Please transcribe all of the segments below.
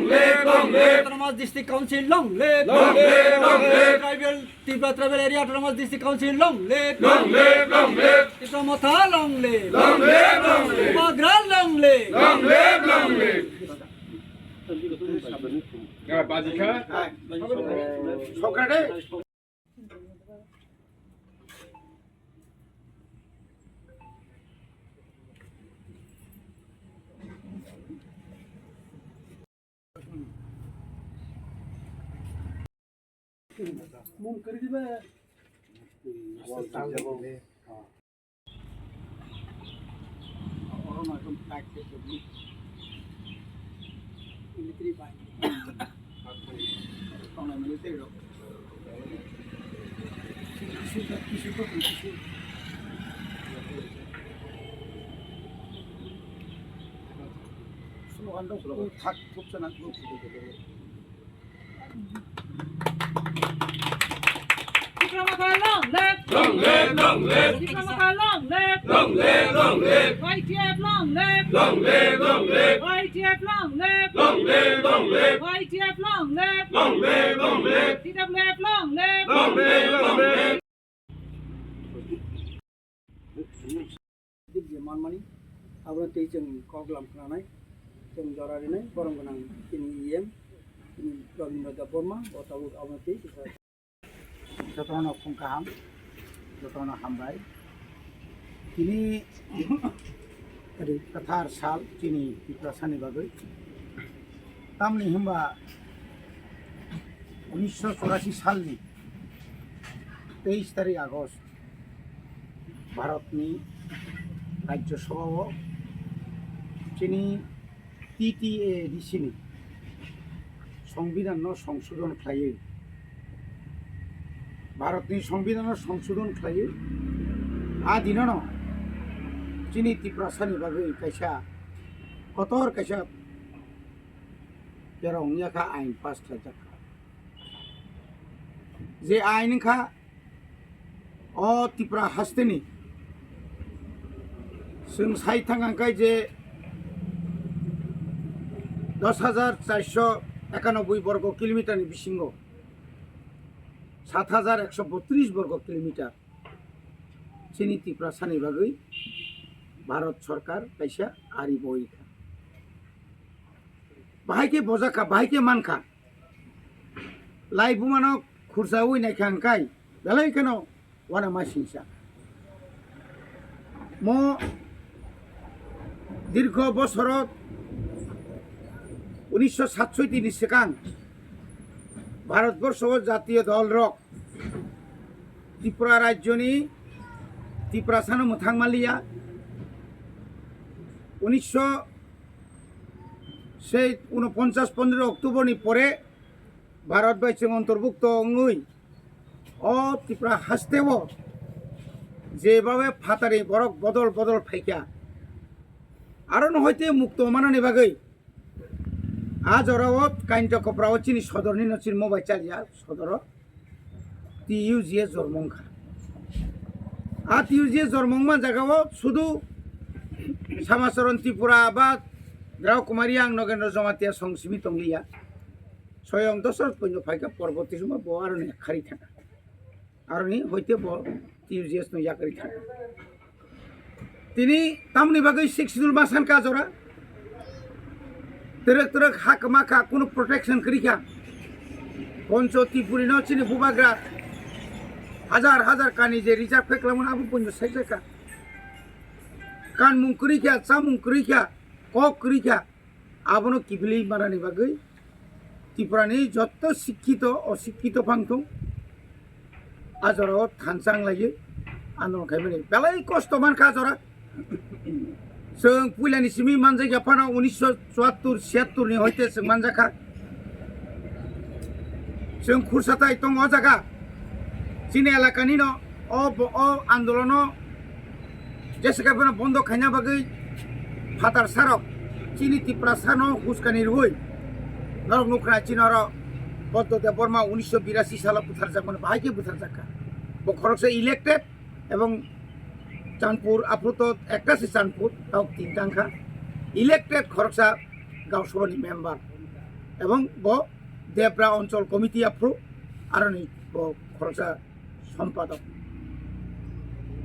Autonomous District Council, long live! Tribal Area Autonomous District Council, long live! Tisamotha, long live! Upagra, long live! মুখ করে দিবে থাক ঢুকছে না Long live! Tisamotha, long live! YTF, long live! YTF, long live! YTF, long live! TWF, long live! मानमानि आबो तै जों कगलाम खानाय जों जरारिनाय बरं गोनां जोंनि इएम जोंनि रबिन्द्र बर्मा गताबो आबो तै जतन फुंकाहाम जतन हामबाय तिनि कथार साल तिनि पिप्रासानि बागै तामनि होमबा 1984 सालनि 23 तारिख आगस्ट भारतनि राज्यसभायाव तिनि TTADCनि संविधान संशोधन खालायो भारतनि संविधान संशोधन खालायो आ दिनानो तिनि तिप्रासानि बागै कायसा कतर कायसा बेरावनियाखा आइन पास खालामजाखा जे आइनखा अ तिप्रा हास्तेनि जों साइथांगांखाय जे 10,491 वर्ग किलोमीटरनि बिसिङाव 7,132 वर्ग किलोमीटर चिनि तिप्रासानि बागै भारत सरकार कैसा आरि बयखा बाहायके बजाखा बाहायके मानखा लाइबुमानो खुरसा उइनायखा अंखाय बेलायखानो वाना मासिंसा म दीर्घ बछरत 1967 नि सिगां भारतवर्ष जातीय दल रक त्रिपुरा राज्यनि तिप्रासानो मोथांमालिया 1949 15 अक्टोबर नि परे भारत बायजों अंतर्भुक्त अंगै अ त्रिपुरा हास्तेव जेबाबे फातारि बरक बदल बदल फाइका आरो नहयते मुक्त मानानि बागै आजरावत काइन्ट कपराव चिनि सदरनि नचिन मोबाइल चालिया सदर TUGA जर्मंखा आ TUGA जर्मंमा जागाव शुधु समाचरण त्रिपुरा बा ग्राव कुमारी आं नगेन्द्र जमातिया संसिमी तंगलिया स्वयं दशरथ पन्य फाइका परवर्ती समय ब आरो ने खारि थाका आरो नि हयते ब TUGA नो याकरि थाका तिनि तामनि बागै सिक्सुल मासान का जरा तरक तरक हाक माखा कोनो प्रोटेक्शन करिका पंच त्रिपुरी न चिनि बुबाग्रा हजार हजार कानि जे रिजार्व फेक्लामन आबु पंच साइजाका कान मुं करिका चामुं करिका कक करिका आबनो किबिलि मारानि बागै त्रिपुरानि जत्त शिक्षित अशिक्षित फांथं आजराव थानसां लायो आन्दोलन खायमानि बेलाय कष्ट मानखा जरा जों पुइलानि सिमी मानजायगा फाना 1974 76 नि हयते जों मानजाखा जों खुरसाथाय दङ जागा चिनि एलाकानि न अ आन्दोलन जेसेकाफोरा बन्द खायना बागै फातार सारक चिनि तिप्रा सानो हुस्कानि रुइ नरक नुख्रा चिनर बद्ददेव बर्मा 1982 सालाव बुथारजामोन बाहायके बुथारजाखा बखरकसे इलेक्टेड एवं चांदपुर आप्रुत एकटासी चांदपुर ताव तीन टांखा इलेक्टेड खरकसा गावसभानि मेम्बार এবং ব দেবরা অঞ্চল কমিটি আফ্রু আর नै ব খরচা সম্পাদক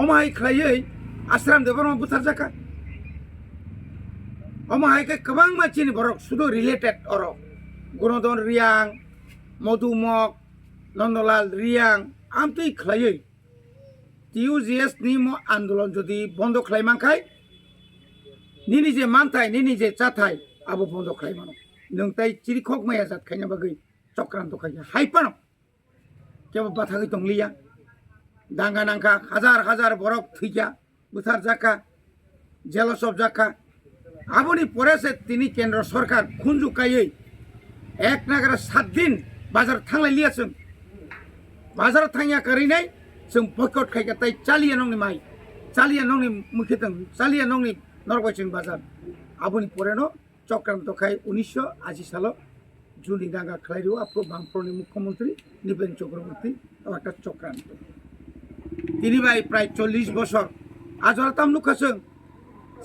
অমাহাই খাইयै আশ্রাম দেবরম বুথার জাকা অমাহাইকে गोबां मानसिनि बरक सुदु रिलेटेड अर गुणधन रियां मधुमक नंदलाल रियां आमतै खाइयै টিউজিএস नि आंदोलन जदि बन्द खालामखाय निनि जे मानथाय निनि जे जाथाय आबो बन्द खालामनो नोंथाय चिरिखक माया जात खायना बागै चक्रान्त खायना हाइपानो केबो बाथागै दंलिया दांगा नांखा हाजार हाजार बरक थैया बुथार जाका जेलस अफ जाका आबोनि परेसे तिनि केन्द्र सरकार खुनजुकायै एक नागारा 7 दिन बाजार थांलायलिया जों बाजार थांया करिनाय जों बयकट खायगा ताई चालिया नंनि माइ चालिया नंनि मुखितन चालिया नंनि नरबाइसिन बाजार आबोनि परेनो चक्रान्त खाय 1980 साल जुनि दांगा खालायरिउ आप्रो बांप्रनि मुख्यमंत्री निपेन चक्रवर्ती একটা चक्रान्त তিনি ভাই প্রায় 40 বছর আজরাতাম নুখাসং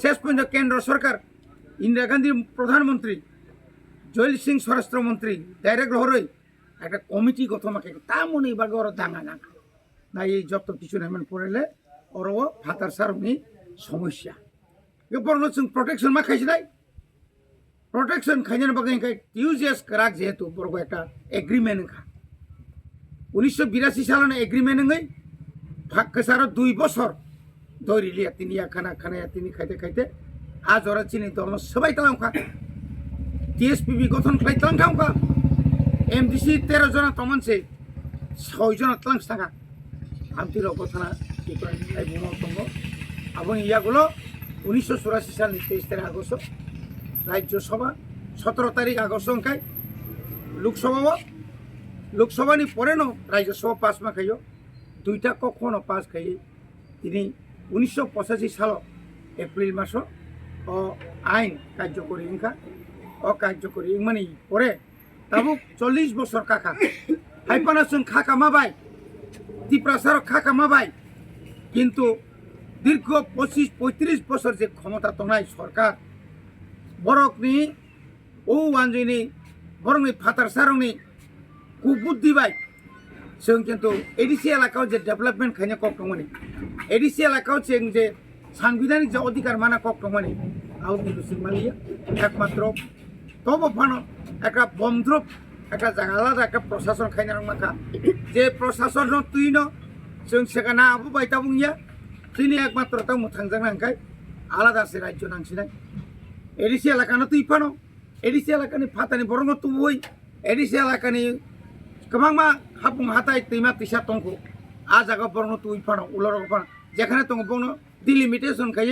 শেষ পর্যন্ত কেন্দ্র সরকার ইন্দিরা গান্ধীর প্রধানমন্ত্রী জয়েল সিং স্বরাষ্ট্রমন্ত্রী ডাইরেক্ট হরই একটা কমিটি গঠন মাকে তা মনে বাগে ওর দাঙ্গা না না এই যত কিছু নেমেন পড়লে ওর ভাতার সারনি সমস্যা বরং जों প্রটেকশন মা খাইছে নাই প্রটেকশন খাইনের বাগে টিউজিএস করাক যেহেতু বড় একটা এগ্রিমেন্ট খা 1982 সালের এগ্রিমেন্ট নই ভাগ কেসার 2 বছর দৌড়িলিয়া তিনি খানা খানায়া তিনি খাইতে খাইতে আজ ওরা চিনি দল সবাই তালামখা টিএসপিবি গঠন খাই তালামখা এমডিসি 13 জন তমনছে 6 জন তালাম থাকা আমতির অবস্থানা এই বুমা তঙ্গ এবং ইয়াগুলো 1984 সালের 23 তারিখ আগস্ট রাজ্যসভা 17 তারিখ আগস্ট অঙ্কায় লোকসভানি পরেনো রাজ্যসভা পাস মা খাইও দুইটা কখনো পাস খাই তিনি 1985 সাল এপ্রিল মাস ও আইন কার্যকরী ইনকা অকার্যকরী মানে পরে তাবু 40 বছর কাকা হাইপানাসন খাকা মাবাই ত্রিপ্রাসার খাকা মাবাই কিন্তু দীর্ঘ 25-35 বছর যে ক্ষমতা তনাই সরকার বরকনি ও ওয়ানজনি বরংনি ফাতার সারংনি কুবুদ্ধি বাই जों किन्तु एडिसि एलाकायाव जे डेभलपमेन्ट खायनो कक दंमोन एडिसि एलाकायाव जों जे साংবিধানিক যে অধিকার মানা कक दंमोन आव किन्तु जों मालिया एकमात्र तबो फानो একটা বন্ধ্রপ একটা জায়গা আলাদা একটা প্রশাসন খাইনার মাখা যে প্রশাসন তুইনো जों সেখানে আবু বাইতা বুইয়া তিনি একমাত্র তাও মুথাংজাং নাংকাই আলাদা সে রাজ্য নাংছিনাই এডিসি এলাকানো তুই ফানো এডিসি এলাকানি ফাতানি বরং তুই एडिसि एलाकानि गोबां मा हापुं हाथाय दैमा दैसा दंखौ आ जागा बरनो तुइ फानो उलरग फानो जेखाने दङ बनो डिलिमिटेशन खाय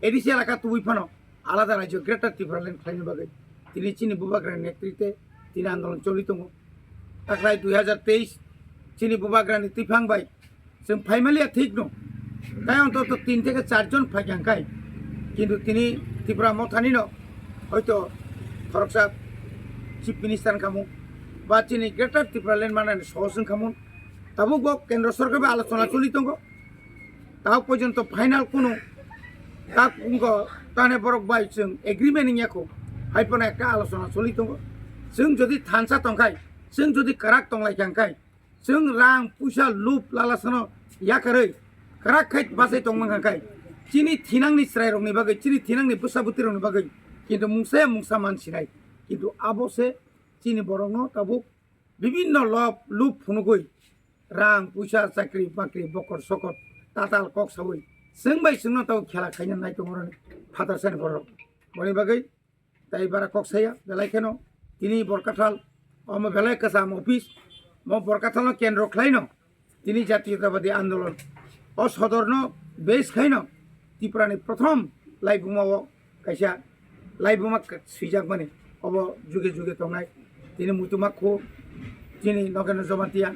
एडिसि एलाका तुइ फानो आलादा राज्य ग्रेटर त्रिपुरालेण्ड खायनो बागै তিনি চিনি বুবাগ্রার নেতৃত্বে তিনি আন্দোলন চলিত তাকরাই 2023 চিনি বুবাগ্রানি তিফাংবাই जों ফাইমালিয়া ঠিক ন তাই অন্তত 3 থেকে 4 জন ফাইকাংকাই কিন্তু তিনি ত্রিপুরা মথানি ন হয়তো খরকসা চিফ মিনিস্টার খামু বা চিনি গ্রেটার ত্রিপুরালেন্ড মানে সহসন খামুন তাবো কেন্দ্র সরকার আলোচনা চলিত তাও পর্যন্ত ফাইনাল কোনো তা তানে বরক বাই जों एग्रिमेंट ইয়াকো हाइपना एक आलोचना चलित जों जदि थानसा तंखाय जों जदि कराक तंलायखांखाय जों रां पैसा लुप लालासन याकारै कराक खाय बासै तंमांखाय चिनि थिनांनि स्रायरंनि बागै चिनि थिनांनि बुसाबुतिरंनि बागै किन्तु मुंसा मानसिनाय किन्तु आबसे चिनि बरंनो ताबु विभिन्न लब लुप फुनुगै रां पैसा चाकरि बाकरि बकर सकट ताताल कक सावै जों बाय जोंनो ताव खेला खायनो नाय दंरनि फादार सान बरक बनि बागै তাই বারা কক্সাইয়া বেলাই কেন তিনি বরকাথাল অম বেলাই কাসাম অফিস ম বরকাথাল কেন্দ্র খাইন তিনি জাতীয়তাবাদী আন্দোলন অসদর্ন বেশ খাইন ত্রিপুরানি প্রথম লাইবুমাও কাইসা লাইবুমা সুইজাক মানে অব যুগে যুগে তংনাই তিনি মুতুমাখো তিনি নগেন্দ্র জমাতিয়া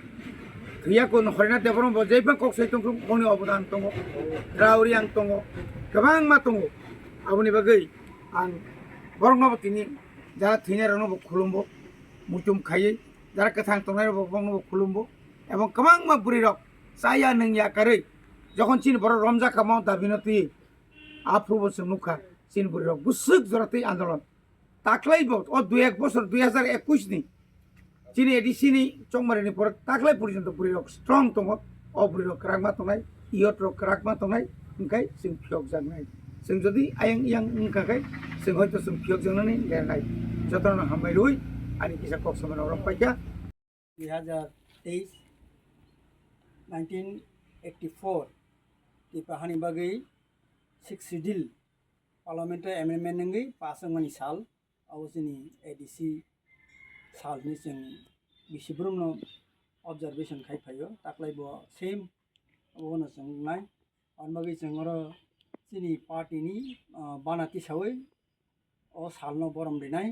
রিয়াকো হরিনাথ দেবরম যেইবা কক্সাই তং गावनि অবদান दङ रावरियां दङ गोबां मा दङ आबनि बागै आं बरंनोबो तिनि जारा थैनायरनोबो खुलुमबो मुचुम खायै जारा गोथां तंनायरबो बरंनोबो खुलुमबो एबं गोबां मा बुरिरक जाया नोंया कारै যখন চিন বড় রমজা খামাও দাবিনতি আফ্রুবো जों नुखा চিन बुरिरक गुसुक जरातै आन्दोलन তাকলাইব ও 2-1 বছর 2021 ni chini edisini chongmari ni por taklai porjonto burirok strong tongo o burirok kragma tongai iot rok kragma tongai ingkai sing phiok jangnai sing jodi ayang yang ingkakai sing hoyto sing phiok jangnani lernai jotona hambai rui ani kisa kok samana orom paika 2023 1984 ti pahani bagai 6 schedule parliamentary amendment ngi pasangmani sal awsini ADC sal ni sing bisibrum observation khai phayo taklai bo same abono sangnai anbagai sangoro chini party ni banati sawai o salno borom dinai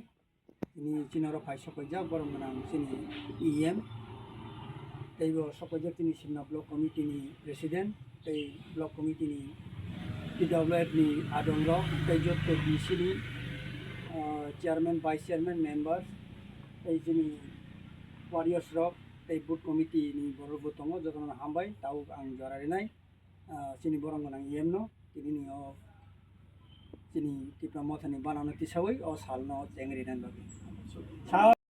ini chinoro phai sokoja borom nang chini EM teibo sokoja chini simna block committee ni president tei block committee ni PWF ni adongro tei jotto BC ni chairman vice chairman members tei chini warriors rock tei board committee ni borbo tongo jotona hambai tau ang jorarinai chini borong nang EM no tini ni o chini tipna mothani banano tisawai o salno jengri nan babi